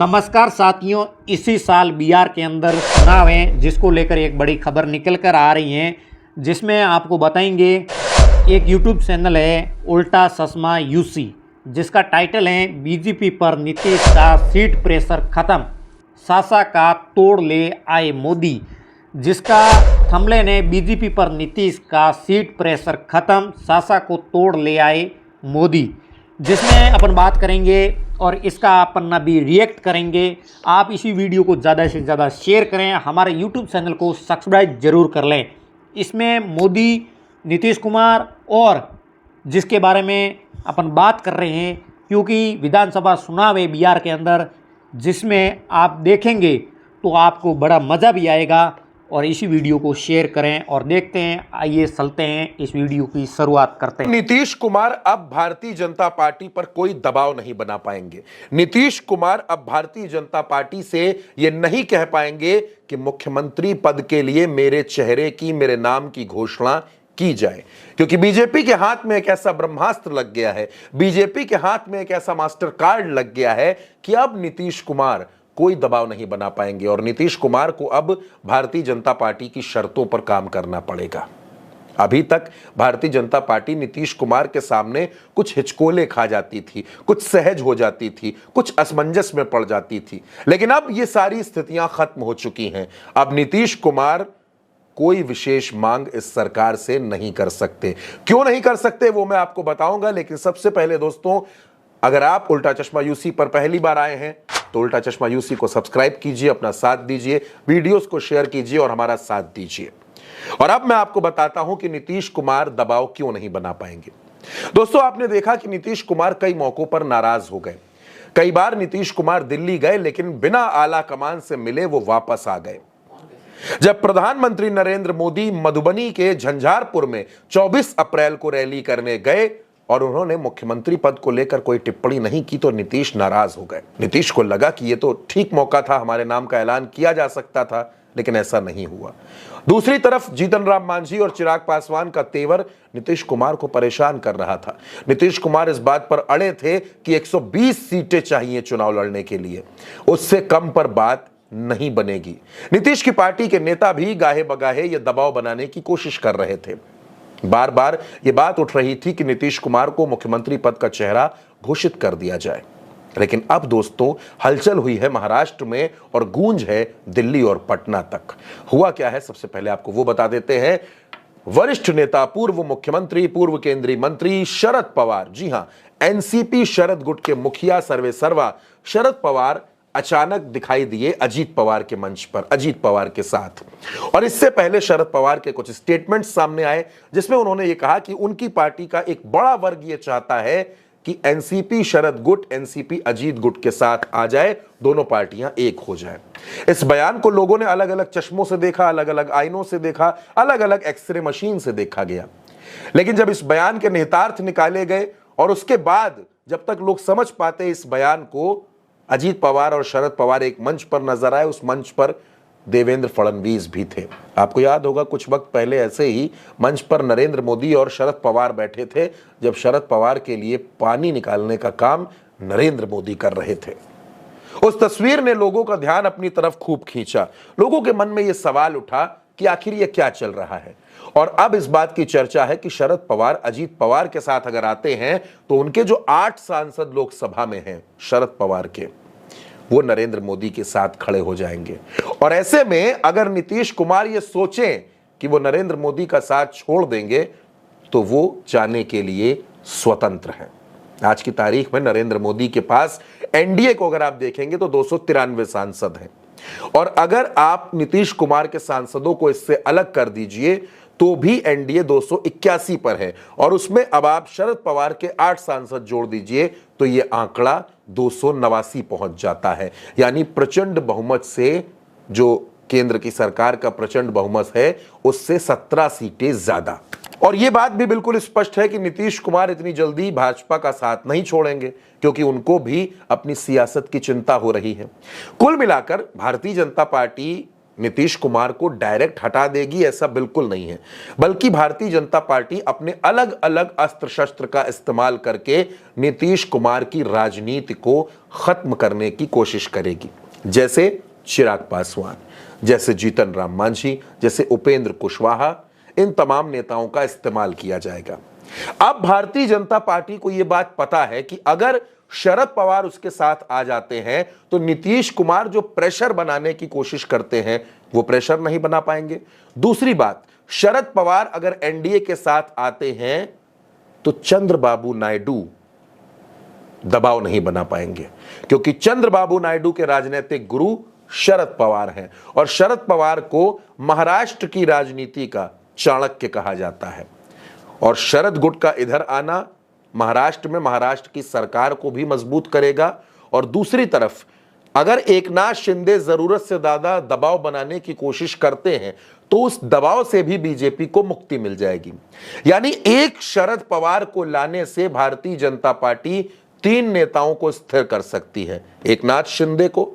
नमस्कार साथियों, इसी साल बिहार के अंदर चुनाव हैं जिसको लेकर एक बड़ी खबर निकल कर आ रही है, जिसमें आपको बताएंगे एक यूट्यूब चैनल है उल्टा चश्मा यूसी, जिसका टाइटल है बीजेपी पर नीतीश का सीट प्रेशर खत्म, सासा का तोड़ ले आए मोदी। जिसका थंबनेल है बीजेपी पर नीतीश का सीट प्रेशर खत्म, सासा को तोड़ ले आए मोदी, जिसमें अपन बात करेंगे और इसका अपन अभी रिएक्ट करेंगे। आप इसी वीडियो को ज़्यादा से ज़्यादा शेयर करें, हमारे यूट्यूब चैनल को सब्सक्राइब जरूर कर लें। इसमें मोदी, नीतीश कुमार और जिसके बारे में अपन बात कर रहे हैं, क्योंकि विधानसभा चुनाव है बिहार के अंदर, जिसमें आप देखेंगे तो आपको बड़ा मज़ा भी आएगा। और इसी वीडियो को शेयर करें और देखते हैं। आइए चलते हैं, इस वीडियो की शुरुआत करते हैं। नीतीश कुमार अब भारतीय जनता पार्टी पर कोई दबाव नहीं बना पाएंगे। नीतीश कुमार अब भारतीय जनता पार्टी से यह नहीं कह पाएंगे कि मुख्यमंत्री पद के लिए मेरे चेहरे की, मेरे नाम की घोषणा की जाए, क्योंकि बीजेपी के हाथ में एक ऐसा ब्रह्मास्त्र लग गया है, बीजेपी के हाथ में एक ऐसा मास्टर कार्ड लग गया है कि अब नीतीश कुमार कोई दबाव नहीं बना पाएंगे और नीतीश कुमार को अब भारतीय जनता पार्टी की शर्तों पर काम करना पड़ेगा। अभी तक भारतीय जनता पार्टी नीतीश कुमार के सामने कुछ हिचकोले खा जाती थी, कुछ सहज हो जाती थी, कुछ असमंजस में पड़ जाती थी, लेकिन अब ये सारी स्थितियां खत्म हो चुकी हैं। अब नीतीश कुमार कोई विशेष मांग इस सरकार से नहीं कर सकते। क्यों नहीं कर सकते वो मैं आपको बताऊंगा, लेकिन सबसे पहले दोस्तों, अगर आप उल्टा चश्मा यूसी पर पहली बार आए हैं तो उल्टा चश्मा यूसी को सब्सक्राइब कीजिए, अपना साथ दीजिए, वीडियोस को शेयर कीजिए और हमारा साथ दीजिए। और अब मैं आपको बताता हूं कि नीतीश कुमार दबाव क्यों नहीं बना पाएंगे। दोस्तों, आपने देखा कि नीतीश कुमार कई मौकों पर नाराज हो गए। कई बार नीतीश कुमार दिल्ली गए, लेकिन बिना आला कमान से मिले वो वापस आ गए। जब प्रधानमंत्री नरेंद्र मोदी मधुबनी के झंझारपुर में 24 अप्रैल को रैली करने गए और उन्होंने मुख्यमंत्री पद को लेकर कोई टिप्पणी नहीं की, तो नीतीश नाराज हो गए। नीतीश को लगा कि ये तो ठीक मौका था, हमारे नाम का ऐलान किया जा सकता था, लेकिन ऐसा नहीं हुआ। दूसरी तरफ जीतन राम मांझी और चिराग पासवान का तेवर नीतीश कुमार को परेशान कर रहा था। नीतीश कुमार इस बात पर अड़े थे कि 120 सीटें चाहिए चुनाव लड़ने के लिए, उससे कम पर बात नहीं बनेगी। नीतीश की पार्टी के नेता भी गाहे बगाहे ये दबाव बनाने की कोशिश कर रहे थे। बार बार ये बात उठ रही थी कि नीतीश कुमार को मुख्यमंत्री पद का चेहरा घोषित कर दिया जाए, लेकिन अब दोस्तों हलचल हुई है महाराष्ट्र में और गूंज है दिल्ली और पटना तक। हुआ क्या है, सबसे पहले आपको वो बता देते हैं। वरिष्ठ नेता, पूर्व मुख्यमंत्री, पूर्व केंद्रीय मंत्री शरद पवार, जी हां, एनसीपी शरद गुट के मुखिया सर्वे सर्वा शरद पवार अचानक दिखाई दिए अजीत पवार के मंच पर, अजीत पवार के साथ। और इससे पहले शरद पवार के कुछ स्टेटमेंट्स सामने आए, जिसमें उन्होंने ये कहा कि उनकी पार्टी का एक बड़ा वर्ग ये चाहता है कि एनसीपी शरद गुट एनसीपी अजीत गुट के साथ आ जाए, दोनों पार्टियां एक हो जाए। इस बयान को लोगों ने अलग अलग चश्मों से देखा, अलग अलग आईनों से देखा, अलग अलग एक्सरे मशीन से देखा गया। लेकिन जब इस बयान के निहितार्थ निकाले गए और उसके बाद जब तक लोग समझ पाते इस बयान को, अजीत पवार और शरद पवार एक मंच पर नजर आए। उस मंच पर देवेंद्र फडणवीस भी थे। आपको याद होगा कुछ वक्त पहले ऐसे ही मंच पर नरेंद्र मोदी और शरद पवार बैठे थे, जब शरद पवार के लिए पानी निकालने का काम नरेंद्र मोदी कर रहे थे। उस तस्वीर ने लोगों का ध्यान अपनी तरफ खूब खींचा। लोगों के मन में यह सवाल उठा कि आखिर यह क्या चल रहा है। और अब इस बात की चर्चा है कि शरद पवार अजीत पवार के साथ अगर आते हैं तो उनके जो 8 सांसद लोकसभा में हैं शरद पवार के, वो नरेंद्र मोदी के साथ खड़े हो जाएंगे। और ऐसे में अगर नीतीश कुमार ये सोचें कि वो नरेंद्र मोदी का साथ छोड़ देंगे, तो वो जाने के लिए स्वतंत्र हैं। आज की तारीख में नरेंद्र मोदी के पास एनडीए को अगर आप देखेंगे तो 293 सांसद हैं, और अगर आप नीतीश कुमार के सांसदों को इससे अलग कर दीजिए तो भी एनडीए 281 पर है, और उसमें अब आप शरद पवार के 8 सांसद जोड़ दीजिए तो यह आंकड़ा 289 पहुंच जाता है। यानी प्रचंड बहुमत से, जो केंद्र की सरकार का प्रचंड बहुमत है, उससे 17 सीटें ज्यादा। और यह बात भी बिल्कुल स्पष्ट है कि नीतीश कुमार इतनी जल्दी भाजपा का साथ नहीं छोड़ेंगे, क्योंकि उनको भी अपनी सियासत की चिंता हो रही है। कुल मिलाकर भारतीय जनता पार्टी नीतीश कुमार को डायरेक्ट हटा देगी, ऐसा बिल्कुल नहीं है, बल्कि भारतीय जनता पार्टी अपने अलग अलग अस्त्र शस्त्र का इस्तेमाल करके नीतीश कुमार की राजनीति को खत्म करने की कोशिश करेगी। जैसे चिराग पासवान, जैसे जीतन राम मांझी, जैसे उपेंद्र कुशवाहा, इन तमाम नेताओं का इस्तेमाल किया जाएगा। अब भारतीय जनता पार्टी को यह बात पता है कि अगर शरद पवार उसके साथ आ जाते हैं तो नीतीश कुमार जो प्रेशर बनाने की कोशिश करते हैं वो प्रेशर नहीं बना पाएंगे। दूसरी बात, शरद पवार अगर एनडीए के साथ आते हैं तो चंद्रबाबू नायडू दबाव नहीं बना पाएंगे, क्योंकि चंद्रबाबू नायडू के राजनीतिक गुरु शरद पवार हैं और शरद पवार को महाराष्ट्र की राजनीति का चाणक्य कहा जाता है। और शरद गुट का इधर आना महाराष्ट्र में महाराष्ट्र की सरकार को भी मजबूत करेगा। और दूसरी तरफ अगर एकनाथ शिंदे जरूरत से ज्यादा दबाव बनाने की कोशिश करते हैं तो उस दबाव से भी बीजेपी को मुक्ति मिल जाएगी। यानी एक शरद पवार को लाने से भारतीय जनता पार्टी 3 नेताओं को स्थिर कर सकती है, एकनाथ शिंदे को,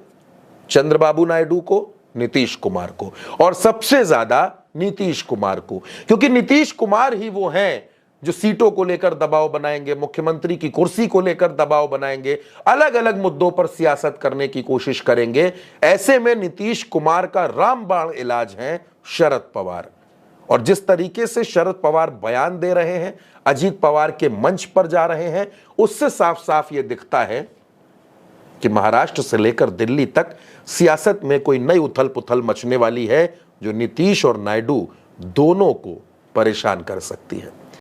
चंद्रबाबू नायडू को, नीतीश कुमार को, और सबसे ज्यादा नीतीश कुमार को, क्योंकि नीतीश कुमार ही वो हैं जो सीटों को लेकर दबाव बनाएंगे, मुख्यमंत्री की कुर्सी को लेकर दबाव बनाएंगे, अलग अलग मुद्दों पर सियासत करने की कोशिश करेंगे। ऐसे में नीतीश कुमार का रामबाण इलाज है शरद पवार। और जिस तरीके से शरद पवार बयान दे रहे हैं, अजीत पवार के मंच पर जा रहे हैं, उससे साफ साफ यह दिखता है कि महाराष्ट्र से लेकर दिल्ली तक सियासत में कोई नई उथल पुथल मचने वाली है जो नीतीश और नायडू दोनों को परेशान कर सकती है।